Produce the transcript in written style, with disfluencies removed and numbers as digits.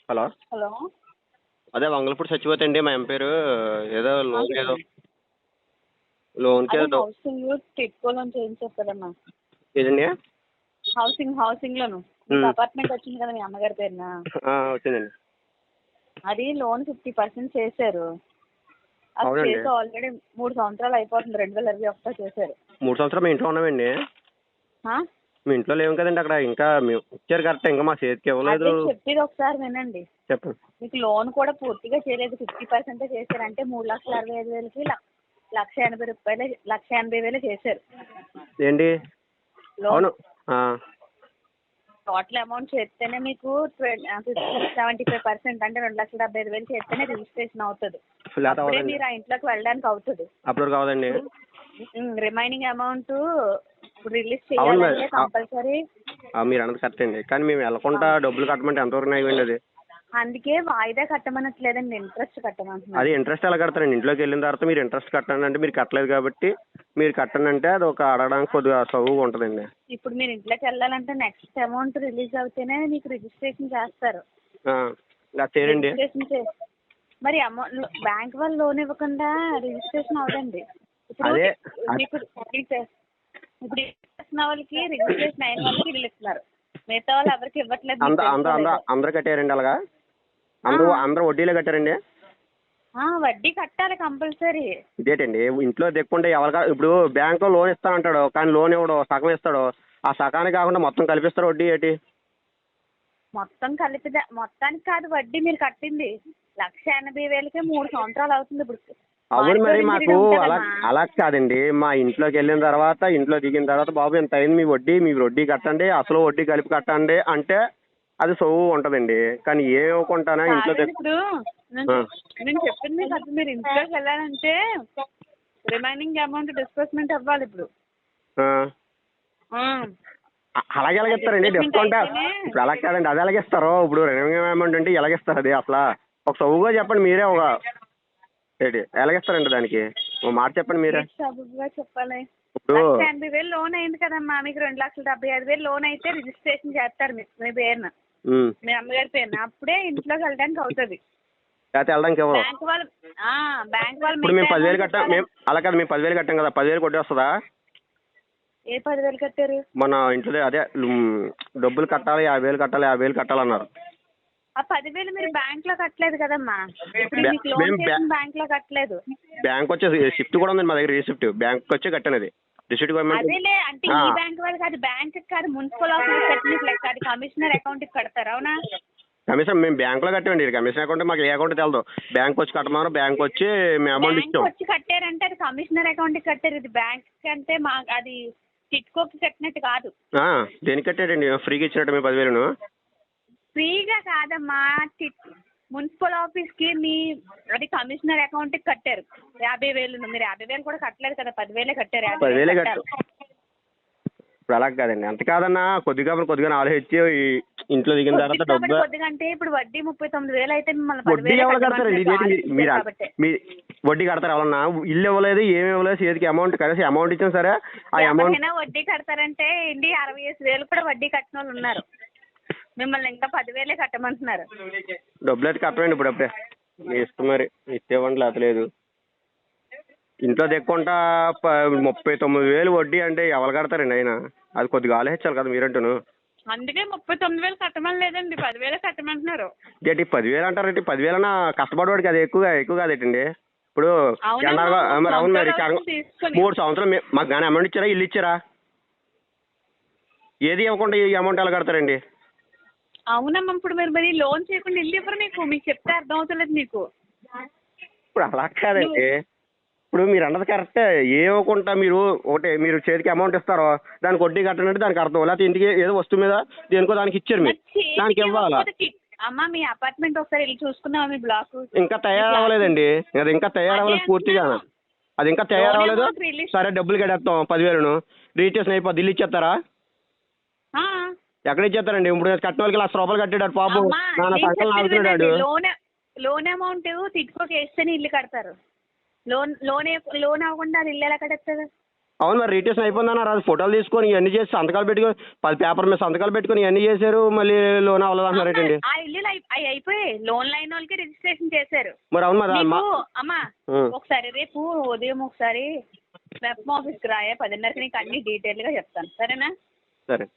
Hello. Hello. అదే వంగలపూడి సచివతి అండి. మా పేరు ఏదో లోన్ ఏదో చెప్పండి. లోన్కి అదే ఏదో హౌసింగ్ టిట్కో లోన్ చేయించేస్తారమ్మా. ఏదండి? హౌసింగ్ లోను మీకు అపార్ట్మెంట్ వచ్చింది కదా మీ అమ్మగారి పేరున. వచ్చిందండి. అది లోన్ 50% చేశారు. అది అవునండి. చేసి ఆల్రెడీ 3 సంవత్సరాలు అయిపోతుంది. 2021 చేశారు. 3 సంవత్సరాలు మీ ఇంట్లో ఉన్నామండి. ఆ? మీ ఇంట్లో లేవు కదండి. అక్కడ ఇంకా మేము ఇచ్చారు కరెక్ట్, ఇంకా మా చేతికి ఇవ్వలేదు. అదే చెప్పేది ఒకసారి వినండి. చెప్పండి. మీకు లోన్ కూడా పూర్తిగా చేయలేదు, 50% చేశారంటే 3,65,000కి 1,80,000 చేశారు ఏంటి? లోన్. అవును. టోటల్ అమౌంట్ చేస్తేనే మీకు 75% అంటే 2,75,000 చేస్తేనే రిజిస్ట్రేషన్ అవుతుంది. లేకపోతే అప్పుడే అవ్వదండి. మీరు ఆ ఇంట్లోకి వెళ్ళడానికి అవుతుంది. అప్పుడు కావదండి. రిమైనింగ్ అమౌంట్ ఇప్పుడు రిలీజ్ అవును మరి. చేయాలంటే కంపల్సరీ. మీరు అన్నది కరెక్ట్ అండి. కానీ మేము వెళ్ళకుండా డబ్బులు కట్టమంటే ఎంతవరకు అయ్యండి అది? అందుకే వాయిదా కట్టమనట్లేదండి, ఇంట్రెస్ట్ కట్టమంటున్నారు. అది ఇంట్రెస్ట్ ఎలా కడతారండి? ఇంట్లోకి వెళ్ళిన తర్వాత మీరు ఇంట్రెస్ట్ కట్టండి అంటే మీరు కట్టలేదు కాబట్టి మీరు కట్టండి అంటే అది ఒక అడగడానికి కొద్దిగా సౌగా ఉంటుందండి. ఇప్పుడు మీరు ఇంట్లోకి వెళ్ళాలంటే నెక్స్ట్ అమౌంట్ రిలీజ్ అవుతేనే మీకు రిజిస్ట్రేషన్ చేస్తారు. అది చేయండి. మరి అమౌంట్ బ్యాంక్ వాళ్ళు లోన్ ఇవ్వకుండా రిజిస్ట్రేషన్ అవదండి. ఇప్పుడు అదే మీకు ఇప్పుడు ఇస్తున్న వాళ్ళకి రిజిస్ట్రేషన్ అయిన వాళ్ళకి వీళ్ళు ఇస్తున్నారు, మిగతా వాళ్ళు ఎవరికి ఇవ్వట్లేదు. అందరూ కట్టారండి అలాగా? అందరూ వడ్డీలో కట్టారండి? వడ్డీ కట్టాలి కంపల్సరీ. ఇదేటండి ఇంట్లో దిక్కుంటే ఎవరికా? ఇప్పుడు బ్యాంకులో లోన్ ఇస్తానంటాడు కానీ లోన్ ఇవ్వడు, సగం ఇస్తాడు. ఆ సగానికి కాకుండా మొత్తం కలిపిస్తారు వడ్డీ ఏంటి? మొత్తానికి కాదు వడ్డీ మీరు కట్టింది 1,80,000కే 3 సంవత్సరాలు అవుతుంది ఇప్పుడు. అవును మరి మాకు అలా కాదండి. మా ఇంట్లోకి వెళ్ళిన తర్వాత ఇంట్లో దిగిన తర్వాత బాబు ఎంత అయింది మీ వడ్డీ కట్టండి, అసలు వడ్డీ కలిపి కట్టండి అంటే అది సొవ్వు ఉంటుందండి. కానీ ఏ ఇవ్వకుండానే ఇంట్లో ఇప్పుడు నేను చెప్పింది కదా, మీరు ఇంట్లోకి వెళ్ళాలంటే రిమైనింగ్ అమౌంట్ డిస్బర్స్మెంట్ అవ్వాలి ఇప్పుడు. అలాగే ఎలాగిస్తారండి డిస్కౌంట్? ఇప్పుడు అలా కాదండి, అది ఎలాగిస్తారు? ఇప్పుడు రిమైనింగ్ అమౌంట్ అంటే ఎలాగిస్తారు? అది అసలు ఒక సొవ్వుగా చెప్పండి మీరే. ఏంటి ఎలాగిస్తారండి దానికి? ఒక మాట చెప్పండి మీరే. చెప్పాలి. ఇప్పుడు 1,80,000 లోన్ అయింది కదమ్మా, మీకు 2,75,000 లోన్ అయితే రిజిస్ట్రేషన్ చేస్తారు మీ పేరున, మీ అమ్మగారి పేరున. అప్పుడే ఇంట్లోకి వెళ్ళడానికి అవుతుంది. వెళ్ళడానికి బ్యాంక్ వాళ్ళు ఇప్పుడు మేము 10,000 కట్టాం. అలా కాదు, మేము 10,000 కట్టాం కదా, 10,000 కొట్టి వస్తుందా? ఏ 10,000 కట్టారు? మన ఇంట్లో అదే డబ్బులు కట్టాలి, 50,000 కట్టాలి, 50,000 కట్టాలన్నారు. ఆ 10,000 మీరు బ్యాంక్ లో కట్టలేదు కదమ్మా. బ్యాంక్ లో కట్టలేదు. బ్యాంక్ వచ్చేసి షిఫ్ట్ కూడా ఉంది మా దగ్గర. రిసిప్ట్ బ్యాంక్ వచ్చి కట్టాను. అది రిసిప్ట్ అదేలే, అంటే ఈ బ్యాంక్ వాళ్ళు కాదు, బ్యాంక్ కాదు, మున్సిపల్ ఆఫీస్ కట్టినట్టు లెక్క. అది కమిషనర్ అకౌంట్ కి కడతారు. అవునా? కమిషన్ మేము బ్యాంకులో కట్టామండి. కమిషన్ అకౌంట్ మాకు ఏ అకౌంట్ తెలదు. బ్యాంక్ వచ్చి కట్టమన్నారు, బ్యాంక్ వచ్చి మేము అమౌంట్ ఇచ్చాం. వచ్చి కట్టారంటే అది కమిషనర్ అకౌంట్ కి కట్టారు. ఇది బ్యాంక్ అంటే అది టిట్కోకి కట్టినట్టు కాదు. దేనికి కట్టాడండి? ఫ్రీగా ఇచ్చినట్టు మీ 10,000? ఫ్రీగా కాదమ్మా, మున్సిపల్ ఆఫీస్ కి అది కమిషనర్ అకౌంట్ కి కట్టారు 50,000. మీరు 50,000 కూడా కట్టలేదు కదా, 10,000 కట్టారు. 10,000 కట్టారు. ఇప్పుడు అలా కాదండి. అంత కాదన్నా కొద్దిగా ఆలోచించి ఇంట్లో దిగిన తర్వాత డబ్బు కొద్దిగా అంటే ఇప్పుడు వడ్డీ 39,000 అయితే వడ్డీ ఎవరు కడతారండి? వడ్డీ కడతారు ఎవరన్నా? ఇల్లు ఇవ్వలేదు, ఏమి ఇవ్వలేదు, చేతికి అమౌంట్ కలిసి అమౌంట్ ఇచ్చాం సరే. ఆ అమౌంట్ వడ్డీ కడతారంటే 65,000 కూడా వడ్డీ కట్టిన వాళ్ళు ఉన్నారు. మిమ్మల్ని ఇంకా 10,000 కట్టమంటున్నారు. డబ్బులు అయితే కట్టమండి. ఇప్పుడు అప్పుడే మీ ఇష్టం, మరి ఇచ్చేవ్వండి లేతలేదు. ఇంట్లో దిక్కుంటా 39,000 వడ్డీ అంటే ఎవరు కడతారండి? అయినా అది కొద్దిగా ఆలోచించాలి కదా మీరంటూను. అందుకే 39,000 కట్టమని లేదండి, 10,000 కట్టమంటున్నారు. ఏంటి 10,000 అంటారంటే? 10,000 కష్టపడవాడికి అది ఎక్కువ కాదేటండి? ఇప్పుడు మరి అవును మరి 3 సంవత్సరాలు మాకు కానీ అమౌంట్ ఇచ్చారా, ఇల్లు ఇచ్చారా? ఏది ఇవ్వకుండా ఈ అమౌంట్ ఎలా కడతారండి? అవునమ్మా, ఇప్పుడు మరి లోన్ చేయకుండా ఇల్లు ఇవ్వరు మీకు చెప్తే అర్థం అవుతలేదు మీకు. ఇప్పుడు అలా కాదండి. ఇప్పుడు మీరు అన్నది కరెక్టే. ఏ ఇవ్వకుండా మీరు చేతికి అమౌంట్ ఇస్తారో దానికి వడ్డీ కట్టనంటే దానికి అర్థం. లేకపోతే ఇంటికి ఏదో వస్తువు మీద దేనికో దానికి ఇచ్చారు, మీరు దానికి ఇవ్వాలా? అమ్మా మీ అపార్ట్మెంట్ ఒకసారి వెళ్ళి చూసుకున్నావా? మీ బ్లాక్ ఇంకా తయారవ్వలేదండి. అది ఇంకా తయారవ్వలేదు పూర్తిగా. అది ఇంకా తయారవ్వలేదు. సరే డబ్బులు కట్టేస్తాం 10,000 రిజిస్ట్రేషన్ అయిపోద్ది. ఇల్లు ఇచ్చేస్తారా? ఎక్కడ ఇచ్చేస్తారండి? ఇప్పుడు కట్టిన వాళ్ళకి ₹1,00,000 కట్టాడు పాపం. నాన్న సంకలం ఆగుతున్నాడు. లోన్ అమౌంట్ టిట్కోకి వేస్తేనే ఇల్లు కడతారు. లోన్ అవ్వకుండా అది ఇల్లు ఎలా కట్టేస్తారు? అవును మరి రిజిస్ట్రేషన్ అయిపోయిందన్నారు, అది ఫోటోలు తీసుకొని ఇవన్నీ చేసి సంతకాలు పెట్టుకొని 10 పేపర్ మీద సంతకాలు పెట్టుకొని ఇవన్నీ చేశారు, మళ్ళీ లోన్ అవ్వలేదు అంటున్నారు ఏంటండి? ఆ ఇల్లులు అవి అయిపోయాయి, లోన్ లైన్ వాళ్ళకి రిజిస్ట్రేషన్ చేశారు. మరి అవును మరి నీకు అమ్మా ఒకసారి రేపు ఉదయం ఒకసారి వెబ్ ఆఫీస్కి రాయా, 10:30కి నీకు అన్ని డీటెయిల్గా చెప్తాను, సరేనా? సరే.